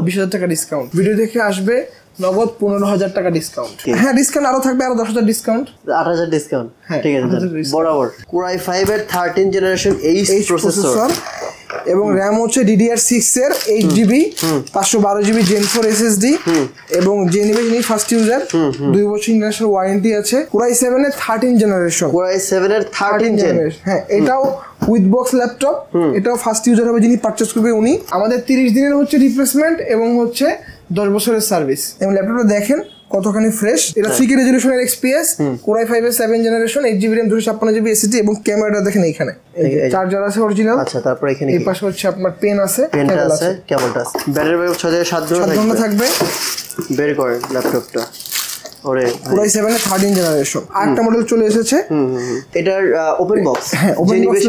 20,000 টাকা discount. Video দেখে আসবে নগদ 15,000 টাকা ডিসকাউন্ট। হ্যাঁ ডিসকাউন্ট আরো থাকবে, আরো 10,000 ডিসকাউন্ট, 8,000 ডিসকাউন্ট। ঠিক আছে বরাবর। Core i5 এর 13 জেনারেশন H প্রসেসর এবং র্যাম হচ্ছে DDR6 এর 8GB 512GB Gen 4 SSD এবং যে নিবে যিনি ফার্স্ট ইউজার 2 বছর ইন্টারন্যাশনাল ওয়ারেন্টি আছে। Core i7 এর 13 জেনারেশন, Core i7 এর 13 জেনারেশন। হ্যাঁ এটাও উইথ বক্স ল্যাপটপ, এটাও ফার্স্ট ইউজার হবে যিনি পারচেজ করবে উনি। আমাদের 30 দিনের হচ্ছে রিপ্লেসমেন্ট এবং হচ্ছে 10 বছরের সার্ভিস। এবং ল্যাপটপটা দেখেন কতখানি ফ্রেশ। এটা 3K রেজোলিউশনের XPS, Core i5 এর 7 generation 8GB RAM 256GB SSD এবং ক্যামেরাটা দেখেন এইখানে চার্জার আছে অরিজিনাল। আচ্ছা তারপর এখানে এই পাশে হচ্ছে আপনার পেন আছে, পেনটা আছে, কেবলটা আছে। ব্যাটারি ব্যাকআপ 6 থেকে 7 ঘন্টা থাকবে। বের করেন ল্যাপটপটা। ওরে Core i7 এর 13 জেনারেশন আরেকটা মডেল চলে এসেছে। এটার ওপেন বক্স, হ্যাঁ ওপেন বক্স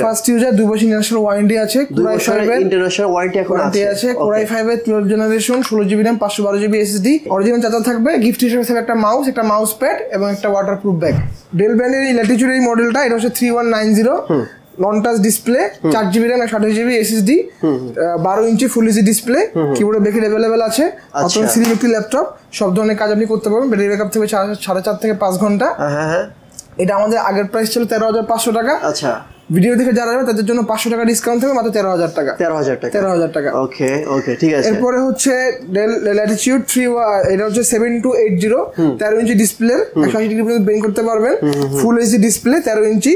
ফার্স্ট ইউজার 2 বছর ইন্টারন্যাশনাল ওয়ারেন্টি আছে। Core i5 এর ইন্টারন্যাশনাল ওয়ারেন্টি এখন আছে। Core i5 এর 12 generation 16GB RAM 512GB SSD, original charger থাকবে, গিফট হিসেবে থাকবে একটা মাউস, একটা মাউস প্যাড এবং একটা ওয়াটারপ্রুফ ব্যাগ। ডেল ব্র্যান্ডের এই ল্যাটিটিউড এই মডেলটা, এটা হচ্ছে 3190, non touch display, 4GB RAM 128GB SSD, 12 inch full HD display, কিবোর্ডে ব্যাকেট अवेलेबल আছে। অতন স্লিম একটি ল্যাপটপ, সব ধরনের কাজ আপনি করতে পারবেন। ব্যাটারি ব্যাকআপ থেকে 4.5 থেকে 5 ঘন্টা। হ্যাঁ এটা আমাদের আগের প্রাইস ছিল 13,500 টাকা। আচ্ছা ভিডিও দেখে যারা যাবে তাদের জন্য 500 টাকা ডিসকাউন্ট থাকবে, মাত্র 13,000 টাকা। 13,000 টাকা। ওকে ওকে ঠিক আছে। এরপরে হচ্ছে ডেল ল্যাটিটিউড 3, এটা হচ্ছে 7280, 13 ইঞ্চি ডিসপ্লে, 180 ডিগ্রি পর্যন্ত বেন্ড করতে পারবেন, ফুল এইচডি ডিসপ্লে, 13 ইঞ্চি,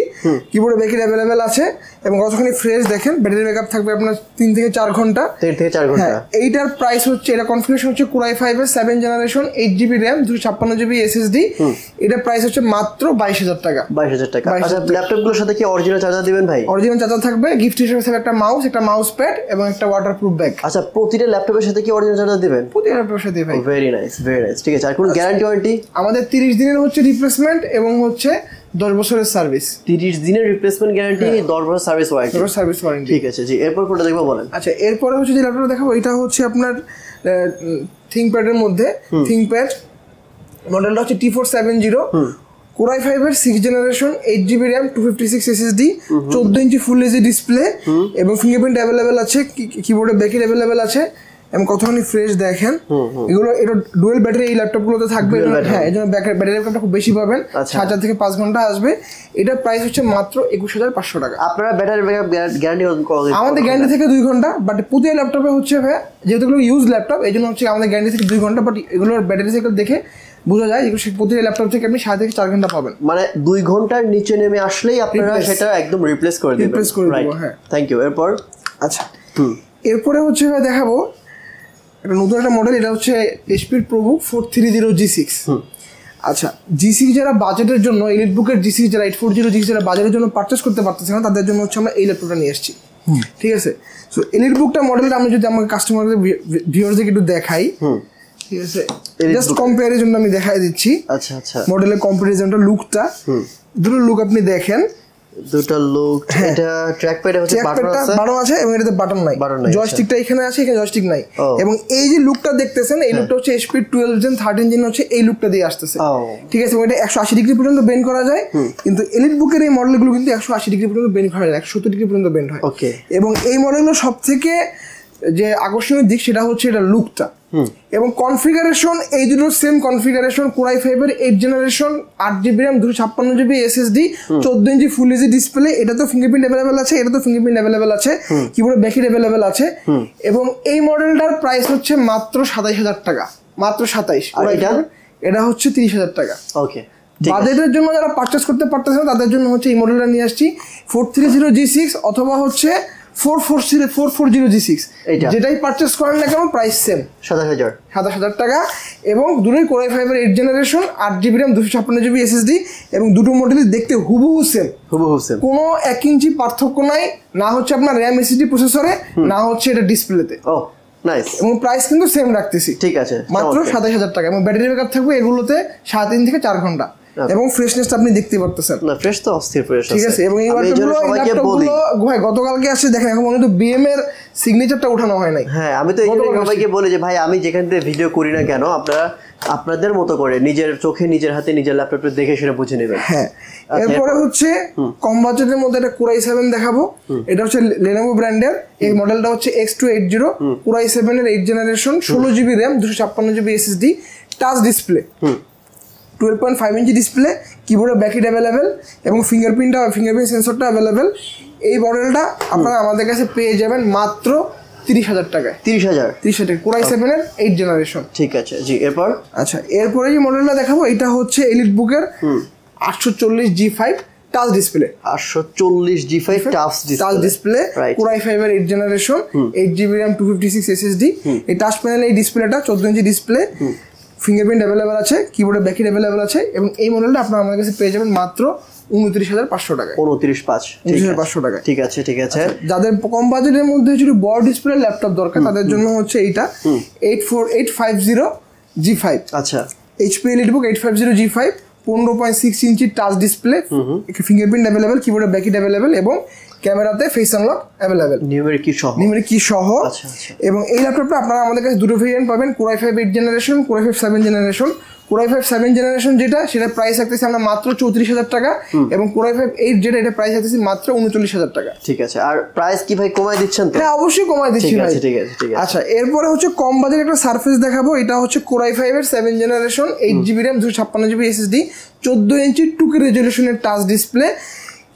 কিবোর্ডে ব্যাকেট अवेलेबल আছে এবং কতখানি ফ্রেশ দেখেন। ব্যাটারি ব্যাকআপ থাকবে আপনার 3 থেকে 4 ঘন্টা। 3 থেকে 4 ঘন্টা। এইটার প্রাইস হচ্ছে, এটা কনফিগারেশন হচ্ছে Core i5 এর 7 generation 8GB RAM 256GB SSD, এটা প্রাইস হচ্ছে মাত্র 22,000 টাকা। 22,000 টাকা। আচ্ছা ল্যাপটপগুলোর সাথে কি অরিজিনাল চার্জার দিবেন ভাই? অরিজিনাল চার্জার থাকবে, গিফট হিসেবে থাকবে একটা মাউস, একটা মাউস প্যাড এবং একটা ওয়াটারপ্রুফ ব্যাগ। আচ্ছা প্রতিটা ল্যাপটপের সাথে কি অরিজিনাল চার্জার দিবেন? প্রতিটা ল্যাপটপের সাথে ভাই। Very nice very nice. ঠিক আছে আর কোন গ্যারান্টি ওয়ারেন্টি? আমাদের 30 দিনের হচ্ছে রিপ্লেসমেন্ট এবং হচ্ছে 10 বছরের সার্ভিস। 30 দিনের রিপ্লেসমেন্ট গ্যারান্টি, 10 বছর সার্ভিস ওয়ারেন্টি। ঠিক আছে জি। এরপর কোনটা দেখবো বলেন? আচ্ছা এরপরে হচ্ছে যে ল্যাপটপটা দেখাবো, এটা হচ্ছে আপনার থিংকপ্যাডের মধ্যে, থিংকপ্যাড মডেলটা হচ্ছে T470, Core i5 এর 6 জেনারেশন 8GB RAM 256 SSD, 14 ইঞ্চি ফুল এইচডি ডিসপ্লে এবং ফিঙ্গারপ্রিন্ট अवेलेबल আছে, কিবোর্ডে ব্যাকেট अवेलेबल আছে এবং কতখানি ফ্রেশ দেখেন। এগুলো এটা ডুয়াল ব্যাটারি এই ল্যাপটপগুলোতে থাকবে। হ্যাঁ এজন্য ব্যাটারি ব্যাকআপটা খুব বেশি পাবেন, 4 থেকে 5 ঘন্টা আসবে। এটা প্রাইস হচ্ছে মাত্র 21,500 টাকা। আপনারা ব্যাটারি ব্যাকআপ গ্যারান্টি আমাদের গ্যারান্টি থেকে 2 ঘন্টা, বাট প্রতি ল্যাপটপে হচ্ছে ভাই যেহেতু এগুলো ইউজ ল্যাপটপ এই জন্য হচ্ছে আমাদের গ্যারান্টি থেকে 2 ঘন্টা, বাট এগুলোর ব্যাটারি সাইকেল দেখে বোঝা যায় এগুলো প্রতি ল্যাপটপ থেকে আপনি 7 থেকে 4 ঘন্টা পাবেন। মানে 2 ঘন্টার নিচে নেমে আসলেই আপনারা সেটা একদম রিপ্লেস করে দিবেন। রাইট হ্যাঁ থ্যাংক ইউ। এরপর আচ্ছা এরপরে হচ্ছে ভাই দেখাবো এটা নতুন একটা মডেল, এটা হচ্ছে HP ProBook 430 G6। আচ্ছা G6 যারা বাজেটের জন্য, এলিট বুকের G6 যারা 840 G6 যারা বাজেটের জন্য পারচেজ করতে পারতেছে না তাদের জন্য হচ্ছে আমরা এই ল্যাপটপটা নিয়ে এসেছি। ঠিক আছে সো এলিট বুকটা মডেলটা আমি যদি আমার কাস্টমারদের ভিউয়ারদের একটু দেখাই, ঠিক আছে জাস্ট কম্পেয়ারের জন্য আমি দেখাই দিচ্ছি। আচ্ছা আচ্ছা মডেলের কম্পারিজনটা, লুকটা, দুটো লুক আপনি দেখেন, দুটো লুক। এটা ট্র্যাকপ্যাডে হচ্ছে বাটন আছে এবং এটাতে বাটন নাই, জয়স্টিকটা এখানে আছে, এখানে জয়স্টিক নাই। এবং এই যে লুকটা দেখতেছেন এই লুকটা হচ্ছে HP 12 Gen 13 Gen হচ্ছে এই লুকটা দিয়ে আসতেছে। ঠিক আছে এটা 180 ডিগ্রি পর্যন্ত বেন্ড করা যায়, কিন্তু এলিট বুকের এই মডেলগুলো কিন্তু 180 ডিগ্রি পর্যন্ত বেন্ড করা যায়, 170 ডিগ্রি পর্যন্ত বেন্ড হয়। এবং এই মডেলগুলো সবথেকে যে আকর্ষণীয় দিক সেটা হচ্ছে এটা লুকটা এবং কনফিগারেশন। এই দুটো সেম কনফিগারেশন, Core i5 এর 8 generation 8GB RAM 256GB SSD, 14 ইঞ্চি ফুল এইচডি ডিসপ্লে, এটা তো ফিঙ্গারপ্রিন্ট अवेलेबल আছে, এটা তো ফিঙ্গারপ্রিন্ট अवेलेबल আছে, কিবোর্ডে ব্যাকেট अवेलेबल আছে। এবং এই মডেলটার প্রাইস হচ্ছে মাত্র 27,000 টাকা, মাত্র 27। আর এটা হচ্ছে 30,000 টাকা। ওকে বাজেটের জন্য যারা পারচেজ করতে পারতেছে না তাদের জন্য হচ্ছে এই মডেলটা নিয়ে আসছি 430 G6 অথবা হচ্ছে 440 G6, যেটাই পারচেজ করেন না কেন প্রাইস সেম 27,000 টাকা। এবং দুটোই Core i5 এর 8 generation 8GB RAM 256GB SSD এবং দুটো মডেলই দেখতে হুবহু সেম, কোনো 1 ইঞ্চি পার্থক্য নাই, না হচ্ছে আপনার RAM SSD প্রসেসরে, না হচ্ছে এটা ডিসপ্লেতে। নাইস। এবং প্রাইস কিন্তু সেম রাখতেছি, ঠিক আছে মাত্র 27,000 টাকা। এবং ব্যাটারি ব্যাকআপ থাকবে এগুলোতে 3.5 থেকে 4 ঘন্টা। এবং ফ্রেশনেসটা আপনি দেখতে পারতেছেন। না ফ্রেশ তো অস্থির ফ্রেশ আছে, ঠিক আছে। এবং এই ল্যাপটপগুলো ভাই গতকালকে আসছে, দেখেন এখন পর্যন্ত বিএম এর সিগনেচারটা ওঠানো হয় নাই। হ্যাঁ আমি তো এখানে সবাইকে বলি যে ভাই আমি যেখান থেকে ভিডিও করি না কেন আপনারা আপনাদের মতো করে নিজের চোখে নিজের হাতে নিজের ল্যাপটপে দেখে সেটা বুঝে নেবেন। হ্যাঁ এরপরে হচ্ছে কম বাজেটের মধ্যে একটা Core i7 দেখাবো। এটা হচ্ছে Lenovo ব্র্যান্ডের, এই মডেলটা হচ্ছে X280 Core i7 এর 8th generation, 16GB RAM, 256GB SSD, touch display, 12.5 inch display, কিবোর্ডে ব্যাকলিট অ্যাভেলেবেল এবং ফিঙ্গারপ্রিন্ট সেন্সরটা অ্যাভেলেবেল। এই মডেলটা আপনারা আমাদের কাছে পেয়ে যাবেন মাত্র 30,000 টাকায়। 30,000 টাকা Core i7 এর 8th জেনারেশন। ঠিক আছে জি। এরপর আচ্ছা এরপরে যে মডেলটা দেখাবো এটা হচ্ছে এলিট বুকের 840G5 touch display, 840G5 touch display, Core i5 এর 8th generation, 8GB RAM, 256 SSD। এই টাচ প্যানেল এই ডিসপ্লেটা 14 ইঞ্চি ডিসপ্লে, ফিঙ্গারপ্রিন্ট অ্যাভেলেবেল আছে, কিবোর্ডে ব্যাকলিট অ্যাভেলেবেল আছে এবং এই মডেলটা আপনারা আমাদের কাছে পেয়ে যাবেন মাত্র 29,500 টাকায়। 29,500 টাকায়। ঠিক আছে ঠিক আছে। যাদের কম বাজেটের মধ্যে যদি বড় ডিসপ্লে ল্যাপটপ দরকার তাদের জন্য হচ্ছে এইটা 850G5। আচ্ছা HP EliteBook 850G5, 15.6 inch touch display, fingerprint available, কিবোর্ডে ব্যাকলিট অ্যাভেলেবেল এবং ক্যামেরাতে ফেস আনলক অ্যাভেলেবেল, নিউমেরিক কি সহ। এবং এই ল্যাপটপটা আপনারা আমাদের কাছে দুটো ভেরিয়েন্ট পাবেন, Core i5 8th generation, Core i5 7th generation. Core i5 7th generation যেটা সেটা প্রাইস রাখতেছি আমরা মাত্র 34,000 টাকা এবং Core i5 8 যেটা এটা প্রাইস রাখতেছি মাত্র 39,000 টাকা। ঠিক আছে। আর প্রাইস কি ভাই কমায় দিচ্ছেন তো? হ্যাঁ অবশ্যই কমায় দিচ্ছি ভাই। ঠিক আছে ঠিক আছে। আচ্ছা এরপরে হচ্ছে কম বাজেট একটা সারফেস দেখাবো। এটা হচ্ছে Core i5 এর 7th generation, 8GB RAM, 256GB SSD, 14 ইঞ্চি 2K রেজলিউশনের টাচ ডিসপ্লে,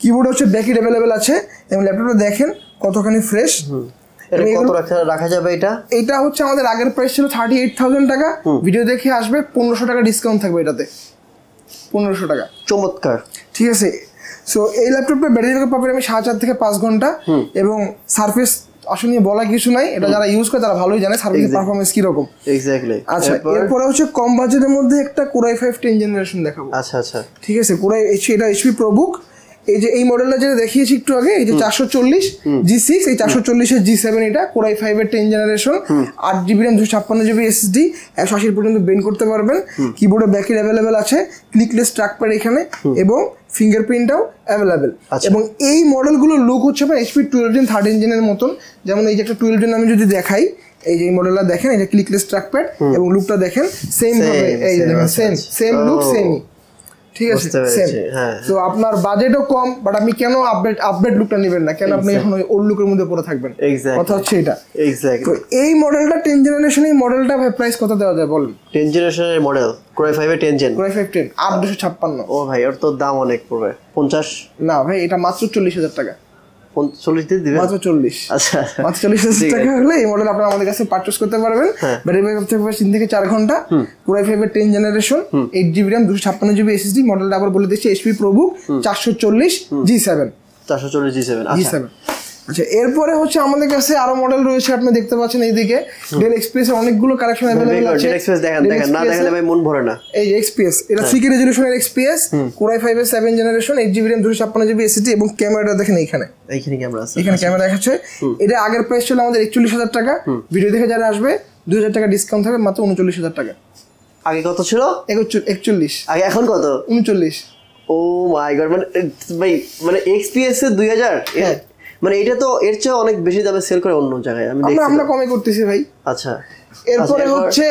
কিবোর্ড হচ্ছে ব্যাকলিট অ্যাভেলেবেল আছে এবং ল্যাপটপটা দেখেন কতখানি ফ্রেশ। কত রাখা যাবে এটা? এটা হচ্ছে আমাদের আগের প্রাইস ছিল 38,000 টাকা, ভিডিও দেখে আসবে 1500 টাকা ডিসকাউন্ট থাকবে এটাতে, 1500 টাকা। চমৎকার। ঠিক আছে। সো এই ল্যাপটপটা ব্যাটারি ব্যাকআপ পাবেন আমি 4.5 থেকে 5 ঘন্টা এবং সারফেস আসলে বলা কিছু নাই, এটা যারা ইউজ করে তারা ভালোই জানে সার্ভিসের পারফরম্যান্স কি রকম। এক্স্যাক্টলি। আচ্ছা এরপরে হচ্ছে কম বাজেটের মধ্যে একটা Core i5 10th জেনারেশন দেখাবো। আচ্ছা আচ্ছা ঠিক আছে। এটা HP ProBook, এই যে এই মডেলটা যেটা দেখিয়েছি একটু আগে, এই যে 440G6, এই 440 G7 এটা Core i5 এর 10th generation, 8GB RAM, 256GB SSD, 180 পর্যন্ত বেন্ড করতে পারবেন, কিবোর্ডে ব্যাকলিট অ্যাভেলেবেল আছে, ক্লিকলেস ট্র্যাকপ্যাড এখানে এবং ফিঙ্গারপ্রিন্টটাও অ্যাভেলেবেল। এবং এই মডেলগুলোর লুক হচ্ছে আপনার HP 12 Gen 13 জেনের মতন। যেমন এই যে একটা 12 Gen আমি যদি দেখাই, এই যে এই মডেলটা দেখেন, এটা ক্লিকলেস ট্র্যাকপ্যাড এবং লুকটা দেখেন সেম ভাবে, এই যে দেখেন সেম লুক সেমই। ঠিক আছে সেম। তো আপনার বাজেটও কম, বাট আপনি কেন আপডেট লুকটা নেবেন না, কেন আপনি এখন ওই ওল্ড লুকের মধ্যে পড়ে থাকবেন? কথা হচ্ছে এটা। তো এই মডেলটা 10th জেনারেশন, এই মডেলটা ভাই প্রাইস কত দেওয়া যায় বলেন? 10th জেনারেশনের মডেল Core i5 এর 10th জেন, Core i5 10 856। ও ভাই ওর তো দাম অনেক পড়বে। 50? না ভাই এটা মাত্র 40,000 টাকা। 40 দিয়ে দিবেন? মাত্র 40। আচ্ছা মাত্র 40,000 টাকা হলে এই মডেল আপনারা আমাদের কাছে পারচেজ করতে পারবেন। ব্যাটারি ব্যাকআপ থাকবে 3 থেকে 4 ঘন্টা, Core i5 এর 10th generation, 8GB RAM, 256GB SSD, মডেলটা আবার বলে দিচ্ছি HP ProBook 440G7। 440G7। আচ্ছা আচ্ছা এরপরে হচ্ছে আমাদের কাছে আরো মডেল রয়েছে, আপনি দেখতে পাচ্ছেন এইদিকে Dell XPS এর অনেকগুলো কালেকশন अवेलेबल আছে। Dell XPS দেখেন না দেখলে ভাই মন ভরে না। এই XPS এটা 3K রেজোলিউশনের XPS, Core i5 এর 7th generation, 8GB RAM, 256GB SSD এবং ক্যামেরাটা দেখেন এইখানে ক্যামেরা আছে, এখানে ক্যামেরা দেখাচ্ছে। এটা আগের প্রাইস ছিল আমাদের 41,000 টাকা, ভিডিও দেখে যারা আসবে 2000 টাকা ডিসকাউন্ট থাকবে মাত্র 39,000 টাকা। আগে কত ছিল? 41। আগে এখন কত? 39। ও মাই গড, মানে XPS এর 2000? মানে এটা তো এর চেয়ে অনেক বেশি দামে সেল করে অন্য জায়গায়, আমরা কমে করতেছি ভাই। আচ্ছা এরপরে হচ্ছে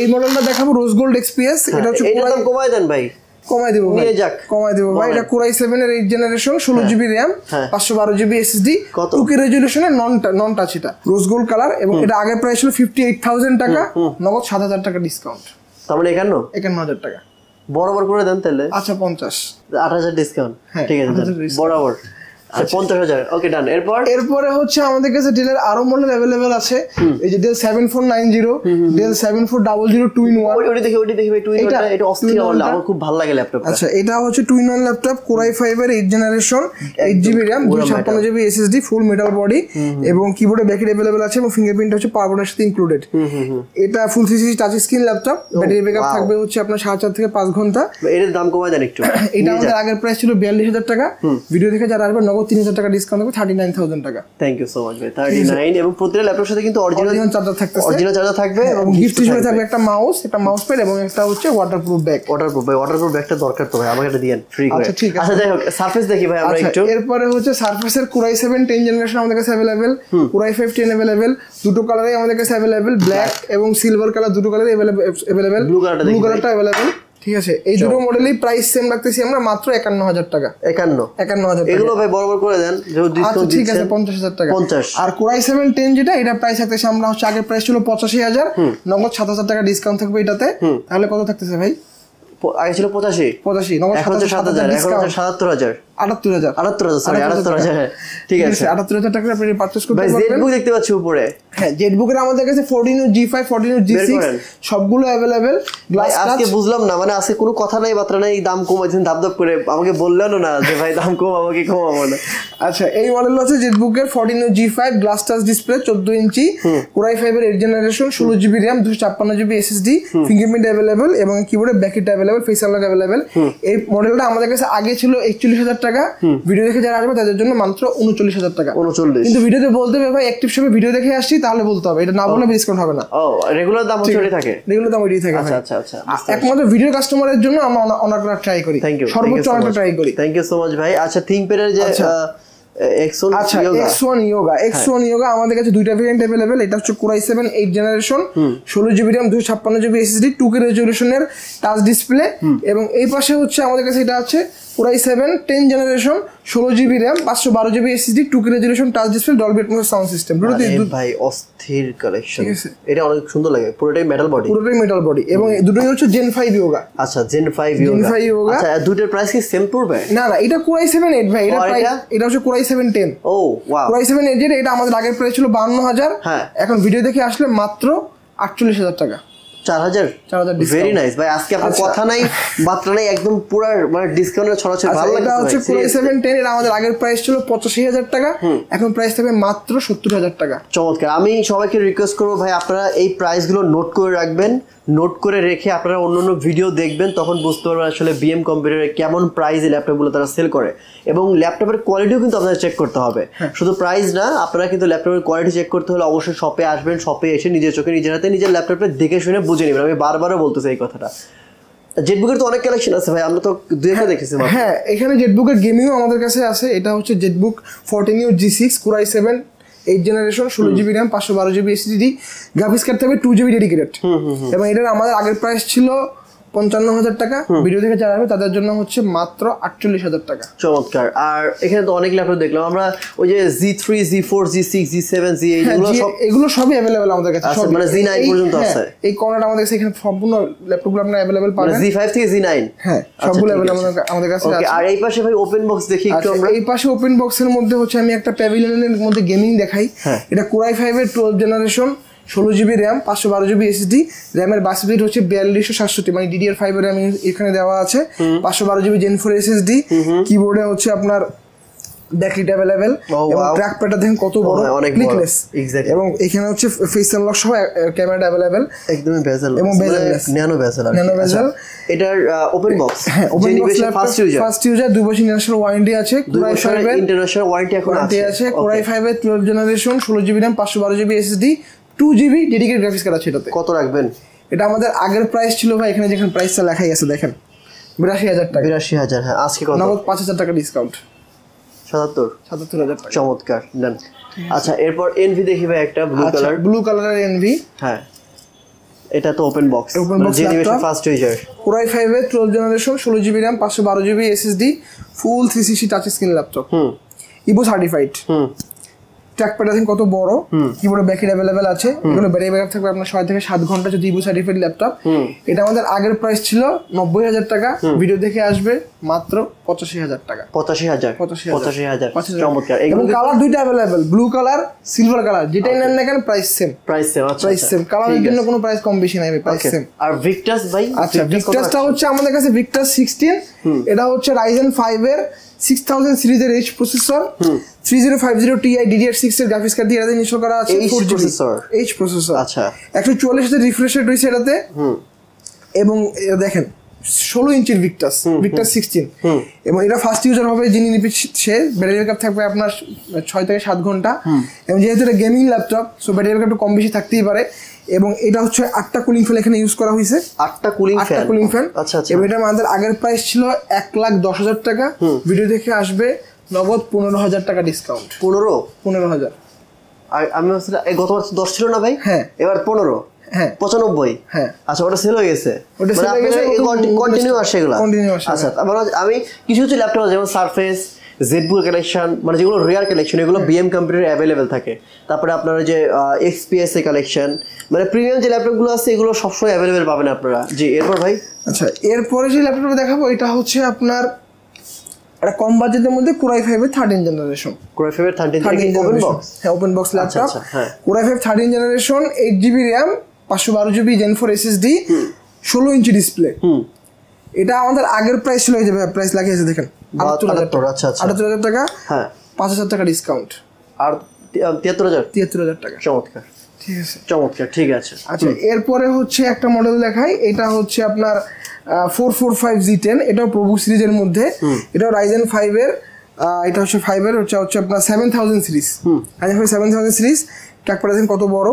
এই মডেলটা দেখাবো রোজ গোল্ড XPS। এটা হচ্ছে এটা দাম কমায় দেন ভাই। কমায় দেব ভাই, কমায় দেব ভাই। এটা Core i7 এর 8th generation, 16GB RAM, 512GB SSD, 2K রেজোলিউশনের নন টাচ, এটা রোজ গোল্ড কালার এবং এটা আগের প্রাইস ছিল 58,000 টাকা, নগদ 7,000 টাকা ডিসকাউন্ট, তার মানে 51,000 টাকা। বরাবর করে দেন তাহলে। আচ্ছা 50, 8,000 ডিসকাউন্ট, ঠিক আছে বরাবর 50,000। ওকে ডান। এরপরে হচ্ছে আমাদের কাছে ডেলের আরো মডেল अवेलेबल আছে। এই যে Dell 7490, Dell 7400 2-in-1। ওইটা দেখি ভাই 2-in-1টা, এটা অস্থির মডেল, আমার খুব ভালো লাগে ল্যাপটপটা। আচ্ছা এটা হচ্ছে 2-in-1 ল্যাপটপ, Core i5 এর 8th generation, 8GB RAM, 256GB SSD, ফুল মেটাল বডি এবং কিবোর্ডে ব্যাকলিট अवेलेबल আছে এবং ফিঙ্গারপ্রিন্ট হচ্ছে পাওয়ার বাটনের সাথে ইনক্লুডেড। এটা ফুল 360 touch screen laptop, battery backup থাকবে হচ্ছে আপনার 4.5 থেকে 5 ঘন্টা। এর দাম কমায় দেন একটু। এটা আমাদের আগের প্রাইস ছিল 42,000 টাকা, ভিডিও দেখে যারা আসবে নগদ 3000 টাকা ডিসকাউন্ট থাকবে 39000 টাকা। থ্যাংক ইউ সো মাচ ভাই। 39 এবং প্রতিটা ল্যাপটপের সাথে কিন্তু অরিজিনাল চার্জার থাকতেছে, অরিজিনাল চার্জার থাকবে এবং গিফট হিসেবে থাকবে একটা মাউস, একটা মাউস প্যাড এবং একটা হচ্ছে ওয়াটারপ্রুফ ব্যাগ। ওয়াটারপ্রুফ ব্যাগটা দরকার তো ভাই, আমাকে এটা দিয়েন ফ্রি করে। আচ্ছা ঠিক আছে। আচ্ছা যাই হোক সারফেস দেখি ভাই আমরা একটু। এরপরে হচ্ছে সারফেসের Core i7 10 জেনারেশন আমাদের কাছে अवेलेबल, Core i5 10 अवेलेबल, দুটো কালারে আমাদের কাছে अवेलेबल, ব্ল্যাক এবং সিলভার কালার দুটো কালারে अवेलेबल, ব্লু কালারটা अवेलेबल। ঠিক আছে, এই দুটো মডেলই প্রাইস সেম রাখতেছি আমরা মাত্র 51000 টাকা। 51000 টাকা। এগুলো ভাই বরাবর করে দেন যেহেতু ডিসকাউন্ট দিচ্ছেন। ঠিক আছে 50000 টাকা। 50। আর Core i7 10 যেটা এটা প্রাইস থাকতেছে আমরা হচ্ছে আগের প্রাইস ছিল 85000, নগদ 7000 টাকা ডিসকাউন্ট থাকবে এটাতে। তাহলে কত থাকতেছে ভাই? আগে ছিল 85 নগদ 7000, এখন হচ্ছে 77000 78000 সরি 78000। ঠিক আছে 78000 টাকা আপনি পারচেজ করতে পারবেন। ভাই জেটবুক দেখতে পাচ্ছি উপরে। হ্যাঁ জেটবুকের আমাদের কাছে 14 G5 14 G6 সবগুলো अवेलेबल। গ্লাস আজকে বুঝলাম না, মানে আজকে কোনো কথা নাই বাত্রা নাই, দাম কমাইছেন ধাপ করে, আমাকে বললেন না যে ভাই দাম কমাবো কি কমাবো না। আচ্ছা এই মডেল আছে জেটবুকের 14 G5 glass touch display 14 inch, Core i5 এর 8 generation, 16GB RAM, 256GB SSD, fingerprint available এবং কিবোর্ডে backlit available, face unlock available. এই মডেলটা আমাদের কাছে আগে ছিল 41000 টাকা, ভিডিও দেখে যারা আসবে তাদের জন্য মাত্র 39000 টাকা। 39। কিন্তু ভিডিওতে বলতে হবে ভাই অ্যাক্টিভ শপে ভিডিও দেখে আসছি তাহলে বলতে হবে, এটা না বললে ডিসকাউন্ট হবে না। ও রেগুলার দাম ওইটাই থাকে, রেগুলার দাম ওইটাই থাকে। আচ্ছা আচ্ছা আচ্ছা। একমাত্র ভিডিও কাস্টমারের জন্য আমরা অনেক ট্রাই করি, সর্বোচ্চ অনেক ট্রাই করি। থ্যাংক ইউ সো মাচ ভাই। আচ্ছা থিংকপ্যাডের যে X1 Yoga আমাদের কাছে দুইটা ভেরিয়েন্ট अवेलेबल। এটা হচ্ছে Core i7 8 generation, 16GB RAM, 256GB SSD, 2K রেজোলিউশনের টাচ ডিসপ্লে এবং এই পাশে হচ্ছে আমাদের কাছে এটা আছে Core i7 10 generation, 16GB RAM, 512GB SSD, 2K resolution touch display, Dolby atoms sound system. ভাই অস্থির কালেকশন, এটা অনেক সুন্দর লাগে, পুরোটাই মেটাল বডি এবং দুটোই হচ্ছে Gen 5 Yoga। আচ্ছা Gen 5 Yoga। আচ্ছা দুটোর প্রাইস কি সেম পড়বে? না এটা Core i7 8 ভাই, এটা হচ্ছে Core i7 10। ও ওয়াও। Core i7 8 যেটা এটা আমাদের আগের প্রাইস ছিল 52000, এখন ভিডিও দেখে আসলে মাত্র 48000 টাকা। 4000 ভেরি নাইস ভাই। আজকে আপনার কথা নাই মাত্র নাই, একদম পুরো মানে ডিসকাউন্টে ছড়াচ্ছে, ভালো লাগে। এটা হচ্ছে Core i7 10, এর আমাদের আগের প্রাইস ছিল 85000 টাকা, এখন প্রাইস থাকবে মাত্র 70000 টাকা। চমৎকার। আমি সবাইকে রিকোয়েস্ট করব ভাই আপনারা এই প্রাইসগুলো নোট করে রাখবেন, নোট করে রেখে আপনারা অন্যান্য ভিডিও দেখবেন, তখন বুঝতে পারবেন আসলে বিএম কম্পিউটারে কেমন প্রাইসে ল্যাপটপগুলো তারা সেল করে এবং ল্যাপটপের কোয়ালিটিও কিন্তু আপনাদের চেক করতে হবে। শুধু প্রাইস না, আপনারা কিন্তু ল্যাপটপের কোয়ালিটি চেক করতে হলে অবশ্যই শপে আসবেন, শপে এসে নিজের চোখে নিজের হাতে নিজের ল্যাপটপে দেখে শুনে বুঝে নেবেন। আমি বারবারও বলতেছি এই কথাটা। জেটবুকের তো অনেক কালেকশন আছে ভাই, আমরা তো দুই একটা দেখেছি। হ্যাঁ এখানে জেটবুকের গেমিংও আমাদের কাছে আছে। এটা হচ্ছে Jetbook 14 G6 Core i7 8 generation, 16GB RAM, 512GB SSD, graphics card থাকবে 2GB ডেডিকেটেড এবং এটার আমাদের আগের প্রাইস ছিল 55000 টাকা, ভিডিও দেখে যারা আসবে তাদের জন্য হচ্ছে মাত্র 48000 টাকা। চমৎকার। আর এখানে তো অনেক ল্যাপটপ দেখলাম আমরা, ওই যে Z3 Z4 Z6 Z7 Z8 এগুলো সবই अवेलेबल আমাদের কাছে, সব মানে Z9 পর্যন্ত আছে। এই কর্নারটা আমাদের কাছে এখানে সম্পূর্ণ ল্যাপটপগুলো আপনারা अवेलेबल পাবেন, মানে Z5 থেকে Z9 হ্যাঁ সবগুলো अवेलेबल আমাদের কাছে আছে। আর এই পাশে ভাই ওপেন বক্স দেখি একটু আমরা। এই পাশে ওপেন বক্সের মধ্যে হচ্ছে আমি একটা প্যাভিলিয়নের মধ্যে গেমিং দেখাই। এটা Core i5 এর 12 generation, 16GB RAM, 512GB SSD, র্যামের বাস বিট হচ্ছে 4267, মানে DDR5 এর র্যাম এখানে দেওয়া আছে, 512GB Gen 4 SSD, কিবোর্ডে হচ্ছে আপনার ব্যাকলিট अवेलेबल এবং ট্র্যাক প্যাডটা দেখেন কত বড়, ক্লিকলেস এবং এখানে হচ্ছে ফেস আনলক সহ ক্যামেরাটা अवेलेबल, একদমই বেজেল এবং বেজেললেস, ন্যানো বেজেল। এটার open box, open box first user 2 বছর ইন্টারন্যাশনাল ওয়ারেন্টি আছে, Core i5 এর ইন্টারন্যাশনাল ওয়ারেন্টি এখন আছে। Core i5 এর 12 generation, 16GB RAM, 512GB SSD, 2GB dedicated graphics card আছে এটাতে। কত রাখবেন? এটা আমাদের আগের প্রাইস ছিল ভাই, এখানে যেখানে প্রাইসটা লেখাই আছে দেখেন 82000 টাকা। 82000 হ্যাঁ, আজকে কত? নগদ 5000 টাকা ডিসকাউন্ট, 77000 টাকা। চমৎকার দেন। আচ্ছা এরপর এনভি দেখি ভাই একটা ব্লু কালারের এনভি। হ্যাঁ এটা তো open box generation first user, Core i5 এর 12 generation, 16GB RAM, 512GB SSD, ফুল 360 touch screen laptop, ইবো certified. Track pad দেখেন কত বড়, কিবোর্ডে ব্যাকলিট अवेलेबल আছে, এগুলো ব্যাটারি ব্যাকআপ থাকবে আপনার 6 থেকে 7 ঘন্টা, যদি ইবো সার্টিফাইড ল্যাপটপ। এটা আমাদের আগের প্রাইস ছিল 90000 টাকা, ভিডিও দেখে আসবে মাত্র 85000 টাকা। 85000 চমৎকার। এবং কালার দুইটা available, blue colour, silver colour, যেটাই নেন না কেন প্রাইস সেম। আচ্ছা প্রাইস সেম, কালারের জন্য কোনো প্রাইস কম বেশি নাই, প্রাইস সেম। আর ভিক্টাস ভাই? আচ্ছা ভিক্টাসটা হচ্ছে আমাদের কাছে ভিক্টাস 16, এটা হচ্ছে Ryzen 5 এর 6000 সিরিজের H প্রসেসর, 3050 Ti DDR6 এর গ্রাফিক্স কার্ড দিয়ে এটা ইনস্টল করা আছে, 4GB H প্রসেসর। আচ্ছা 144 এর রিফ্রেশ রেট রয়েছে এটাতে এবং দেখেন 16 ইঞ্চির ভিক্টাস 16 এবং এটা ফার্স্ট ইউজার হবে যিনি নিবে সে ব্যাটারি ব্যাকআপ থাকবে আপনার 6 থেকে 7 ঘন্টা এবং যেহেতু এটা gaming laptop so battery backup একটু কম বেশি থাকতেই পারে এবং এটা হচ্ছে 8টা কুলিং ফ্যান এখানে ইউজ করা হয়েছে 8টা কুলিং ফ্যান আচ্ছা এবং এটা আমাদের আগের প্রাইস ছিল 1,10,000 টাকা ভিডিও দেখে আসবে নগদ 15,000 টাকা ডিসকাউন্ট 15,000 আর আমি গতবার 10 ছিল না ভাই হ্যাঁ এবার 15 হ্যাঁ 95 হ্যাঁ আচ্ছা ওটা সেল হয়ে গেছে কন্টিনিউ আসে এগুলো আচ্ছা আমি কিছু কিছু ল্যাপটপ যেমন সারফেস জেডবুক কালেকশন মানে যেগুলো রেয়ার কালেকশন এগুলো বিএম কোম্পানির অ্যাভেলেবেল থাকে তারপরে আপনার যে এক্সপিএসএ কালেকশন মানে প্রিমিয়াম যে ল্যাপটপগুলো আছে এগুলো সবসময় অ্যাভেলেবেল পাবেন আপনারা জি এরপর ভাই আচ্ছা এরপরে যে ল্যাপটপটা দেখাবো এটা হচ্ছে আপনার এটা কম বাজেটের মধ্যে Core i5 এর 13 জেনারেশন Core i5 এর 13 ওপেন বক্স হ্যাঁ open box laptop Core i5 13 generation 8GB RAM 512GB Gen 4 SSD 16 inch display এটা আমাদের আগের প্রাইস ছিল এই যে প্রাইস লাগিয়েছে দেখেন 78,000 টাকা আচ্ছা 78,000 টাকা হ্যাঁ 5,000 টাকা ডিসকাউন্ট আর 73,000 টাকা চমৎকার ঠিক আছে চমৎকার ঠিক আছে আচ্ছা এরপরে হচ্ছে একটা মডেল দেখাই এটা হচ্ছে আপনার 445G10 এটাও প্রভু সিরিজের মধ্যে এটাও Ryzen 5 এর এটা হচ্ছে 5 এর হচ্ছে আপনার 7000 series Ryzen 5 7000 series track pad কত বড়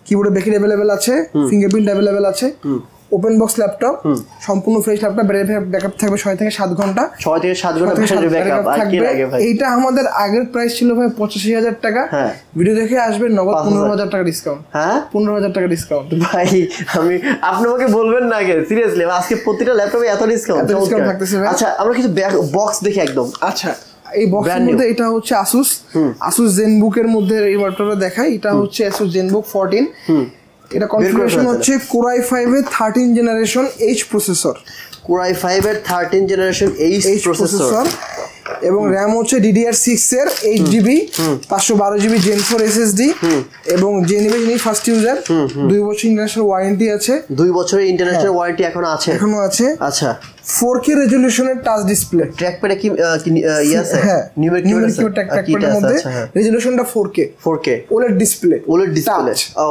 কিবোর্ডে বেকিং अवेलेबल আছে ফিঙ্গারপ্রিন্ট अवेलेबल আছে ওপেন বক্স ল্যাপটপ সম্পূর্ণ ফ্রেশ ল্যাপটপ ব্যাটারি ব্যাকআপ থাকবে 6 থেকে 7 ঘন্টা 6 থেকে 7 ঘন্টা ব্যাটারি ব্যাকআপ আর কি লাগে ভাই এইটা আমাদের আগের প্রাইস ছিল ভাই 85,000 টাকা ভিডিও দেখে আসবে নগদ 15,000 টাকা ডিসকাউন্ট হ্যাঁ 15,000 টাকা ডিসকাউন্ট ভাই আমি আপনি আমাকে বলবেন না আগে সিরিয়াসলি আজকে প্রতিটা ল্যাপটপে এত ডিসকাউন্ট থাকতেছে ভাই আচ্ছা আমরা কিছু বক্স দেখি একদম আচ্ছা এই বক্সের মধ্যে এটা হচ্ছে Asus ZenBook এর মধ্যে এই ল্যাপটপটা দেখাই এটা হচ্ছে Asus ZenBook 14 এটা কনফিগারেশন হচ্ছে Core i5 এর 13 generation H processor Core i5 এর 13 জেনারেশন H প্রসেসর এবং RAM হচ্ছে DDR6 এর 8GB 512GB Gen 4 SSD এবং যে নিবে যিনি ফার্স্ট ইউজার 2 বছর ইন্টারন্যাশনাল ওয়ারেন্টি আছে 2 বছরের ইন্টারন্যাশনাল ওয়ারেন্টি এখনো আছে আচ্ছা 4K রেজোলিউশনের টাচ ডিসপ্লে ট্র্যাকপ্যাডে কি আছে হ্যাঁ নিউমেরিক কিবোর্ড ট্র্যাকপ্যাডের মধ্যে রেজোলিউশনটা 4K OLED ডিসপ্লে ও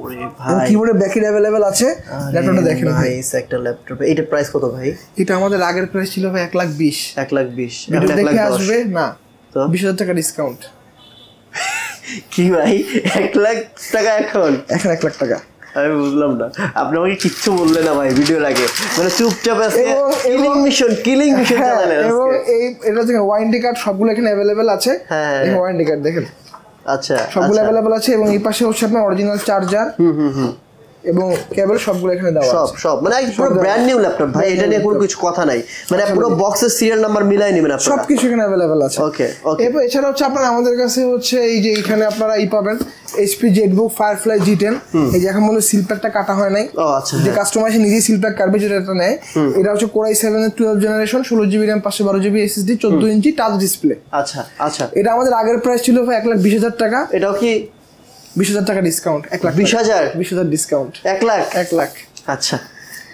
রে ভাই কিবোর্ডে ব্যাকআপ अवेलेबल আছে ল্যাপটপটা দেখেন নাইস একটা ল্যাপটপ এটা প্রাইস কত ভাই এটা আমাদের আগের প্রাইস ছিল ভাই 1,20,000 1,20,000 দেখে আসবে না তো 20,000 টাকা ডিসকাউন্ট কি ভাই 1,00,000 টাকা এখন 1,00,000 টাকা আমি বুঝলাম না আপনি আমাকে কিচ্ছু বললেন না ভাই ভিডিও লাগে মানে চুপচাপ আছে কিলিং মিশন চালালেন এবং এই এটা থেকে ওয়ারেন্টি কার্ড সবগুলো এখানে अवेलेबल আছে হ্যাঁ ওয়ারেন্টি কার্ড দেখেন আচ্ছা সবগুলো अवेलेबल আছে এবং এই পাশে হচ্ছে আপনার অরিজিনাল চার্জার এবং কেবল সবগুলো এখানে দেওয়া আছে সব মানে পুরো ব্র্যান্ড নিউ ল্যাপটপ ভাই এটা নিয়ে কোনো কিছু কথা নাই মানে পুরো বক্সের সিরিয়াল নাম্বার মিলাই নেবেন আপনারা সবকিছু এখানে अवेलेबल আছে ওকে এরপর এছাড়া হচ্ছে আপনারা আমাদের কাছে হচ্ছে এই যে এখানে আপনারা পাবেন HP ZenBook Firefly G10 এই যে এখন মনে সিল প্যাকটা কাটা হয় নাই আচ্ছা যে কাস্টমার এসে নিজেই সিল প্যাক কাটবে যেটা এটা নেয় এটা হচ্ছে Core i7 এর 12 generation 16GB RAM 512GB SSD 14 ইঞ্চি টাচ ডিসপ্লে আচ্ছা এটা আমাদের আগের প্রাইস ছিল 1,20,000 টাকা এটাও কি 20,000 টাকা ডিসকাউন্ট 1,20,000 ডিসকাউন্ট 1,00,000 আচ্ছা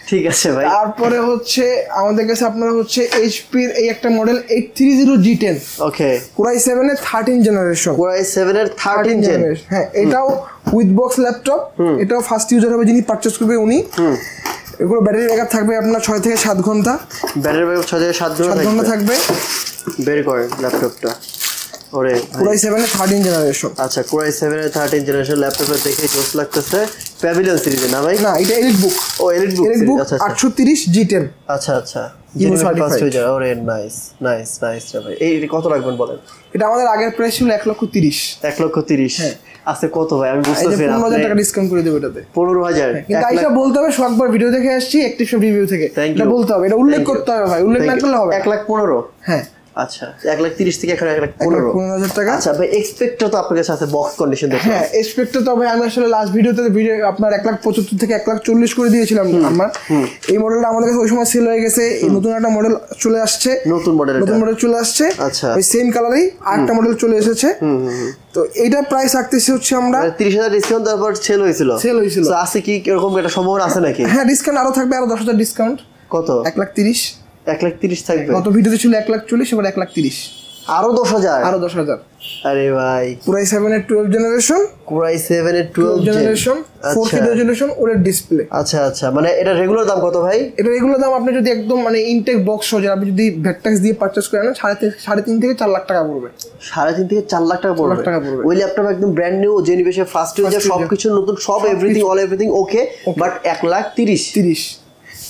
ঠিক আছে ভাই তারপরে হচ্ছে আমাদের কাছে আপনারা হচ্ছে HP এর এই একটা মডেল 830G10 ওকে Core i7 এর 13 জেনারেশন Core i7 এর 13 জেনারেশন হ্যাঁ এটাও উইথ বক্স ল্যাপটপ এটাও ফার্স্ট ইউজার হবে যিনি পারচেজ করবে উনি এগুলো ব্যাটারি ব্যাকআপ থাকবে আপনার 6 থেকে 7 ঘন্টা ব্যাটারি ব্যাকআপ 6 থেকে 7 ঘন্টা থাকবে বের করেন ল্যাপটপটা ওরে Core i7 এর 13 জেনারেশন আচ্ছা Core i7 এর 13 জেনারেশন ল্যাপটপে দেখে জোস লাগতেছে প্যাভিলিয়ন সিরিজে না ভাই না এটা এলিট বুক এলিট বুক আচ্ছা 830G10 আচ্ছা ওরে নাইস রে ভাই এই কত রাখবেন বলেন এটা আমাদের আগের প্রাইস ছিল 1,30,000 হ্যাঁ আজকে কত ভাই আমি বুঝতেছি না 15,000 টাকা ডিসকাউন্ট করে দেব এটাতে 15,000 কিন্তু আইসা বলতে হবে সববার ভিডিও দেখে আসছি অ্যাক্টিভ শপ রিভিউ থেকে এটা বলতে হবে এটা উল্লেখ করতে হবে ভাই উল্লেখ না করলে হবে 1,15,000 হ্যাঁ আচ্ছা 1,30,000 থেকে এখন 1,15,000 টাকা আচ্ছা ভাই এক্সপেক্টর তো আপনাদের সাথে বক্স কন্ডিশন দেখেন হ্যাঁ এক্সপেক্টর তো ভাই আমি আসলে লাস্ট ভিডিওতে আপনার 1,75,000 থেকে 1,40,000 করে দিয়েছিলাম আমার এই মডেলটা আমাদের কাছে ওই সময় সেল হয়ে গেছে এই নতুন একটা মডেল চলে আসছে নতুন মডেল চলে আসছে আচ্ছা ওই সেম কালারই আরেকটা মডেল চলে এসেছে তো এইটা প্রাইস রাখতেছি হচ্ছে আমরা 30,000 ডিসকাউন্ট তারপর সেল হয়েছিল তো আছে কি এরকম একটা সম্ভাবনা আছে নাকি হ্যাঁ ডিসকাউন্ট আরো থাকবে আরো 10,000 ডিসকাউন্ট কত 1,30,000 1,30,000 থাকবে গত ভিডিওতে ছিল 1,40,000 এবার 1,30,000 আরো 10,000 আরো 10,000। আরে ভাই Core i7 এর 12 জেনারেশন, Core i7 এর 12 জেনারেশন 4K রেজোলিউশন ওর ডিসপ্লে। আচ্ছা আচ্ছা, মানে এটা রেগুলার দাম কত ভাই? এটা রেগুলার দাম আপনি যদি একদম মানে ইনটেক বক্স সহ আপনি যদি ভ্যাট ট্যাক্স দিয়ে পারচেজ করেন 3.5 থেকে 4 লাখ টাকা পড়বে। 3.5 থেকে 4 লাখ টাকা পড়বে। ওই ল্যাপটপ একদম ব্র্যান্ড নিউ, জেনিবেশে ফার্স্ট ইউজার, সবকিছু নতুন, সব everything all everything okay, but 1,30,000।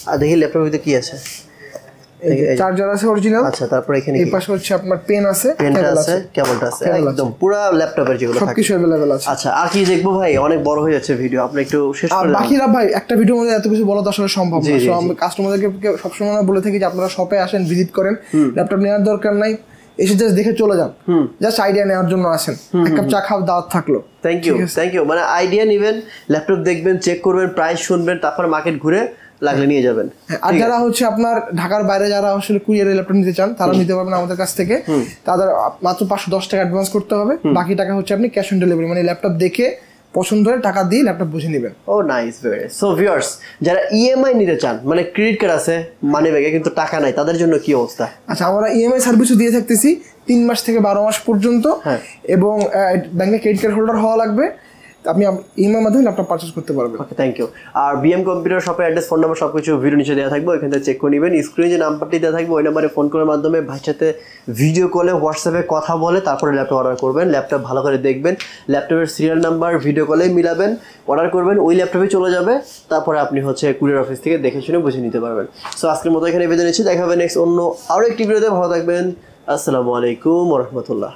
আর দেখি ল্যাপটপের ভিতরে কি আছে। চার্জার আছে অরিজিনাল। আচ্ছা, তারপর এখানে এই পাশে হচ্ছে আপনার পেন আছে, পেনটা আছে, কেবলটা আছে, একদম পুরো ল্যাপটপের যেগুলো থাকে সবকিছু अवेलेबल আছে। আচ্ছা, আর কি দেখবো ভাই? অনেক বড় হয়ে যাচ্ছে ভিডিও, আপনি একটু শেষ করে দেন। বাকিরা ভাই একটা ভিডিওর মধ্যে এত কিছু বলা তো আসলে সম্ভব না। সো আমরা কাস্টমারদেরকে সবসময় আমরা বলে থাকি যে আপনারা শপে আসেন, ভিজিট করেন, ল্যাপটপ নেওয়ার দরকার নাই, এসে জাস্ট দেখে চলে যান, জাস্ট আইডিয়া নেওয়ার জন্য আসেন, এক কাপ চা খাওয়ার দাওয়াত থাকলো। Thank you. মানে আইডিয়া নেবেন, ল্যাপটপ দেখবেন, চেক করবেন, প্রাইস শুনবেন, তারপর মার্কেট ঘুরে লাগলে নিয়ে যাবেন। আর যারা হচ্ছে আপনার ঢাকার বাইরে যারা আসলে কুরিয়ারে ল্যাপটপ নিতে চান তারা নিতে পারবেন আমাদের কাছ থেকে। তাদের মাত্র 510 টাকা অ্যাডভান্স করতে হবে, বাকি টাকা হচ্ছে আপনি ক্যাশ অন ডেলিভারি, মানে ল্যাপটপ দেখে পছন্দ হলে টাকা দিয়ে ল্যাপটপ বুঝে নেবেন। ও নাইস, ভেরি। সো ভিউয়ার্স, যারা ইএমআই নিতে চান, মানে ক্রেডিট কার্ড আছে মানি ব্যাগে কিন্তু টাকা নাই, তাদের জন্য কি অবস্থা? আচ্ছা, আমরা ইএমআই সার্ভিসও দিয়ে থাকতেছি 3 মাস থেকে 12 মাস পর্যন্ত, এবং ব্যাংকে ক্রেডিট কার্ড হোল্ডার হওয়া লাগবে, আপনি ইএমআই মাধ্যমে ল্যাপটপ পারচেজ করতে পারবেন। Okay, thank you. আর বিএম কম্পিউটার শপের অ্যাড্রেস, ফোন নাম্বার সবকিছু ভিডিও নিচে দেওয়া থাকবে, ওইখান থেকে চেক করে নেবেন। স্ক্রিনে যে নাম্বারটি দেওয়া থাকবে ওই নাম্বারে ফোন করার মাধ্যমে ভাইয়ের সাথে ভিডিও কলে, হোয়াটসঅ্যাপে কথা বলে তারপরে ল্যাপটপ অর্ডার করবেন। ল্যাপটপ ভালো করে দেখবেন, ল্যাপটপের সিরিয়াল নাম্বার ভিডিও কলে মিলাবেন, অর্ডার করবেন, ওই ল্যাপটপে চলে যাবে, তারপরে আপনি হচ্ছে কুরিয়ার অফিস থেকে দেখে শুনে বুঝে নিতে পারবেন। সো আজকের মতো এখানে বেঁধে নিচ্ছি, দেখা হবে নেক্সট অন্য আরও একটি ভিডিওতে। ভালো থাকবেন, আসসালামু আলাইকুম ওয়া রাহমাতুল্লাহ।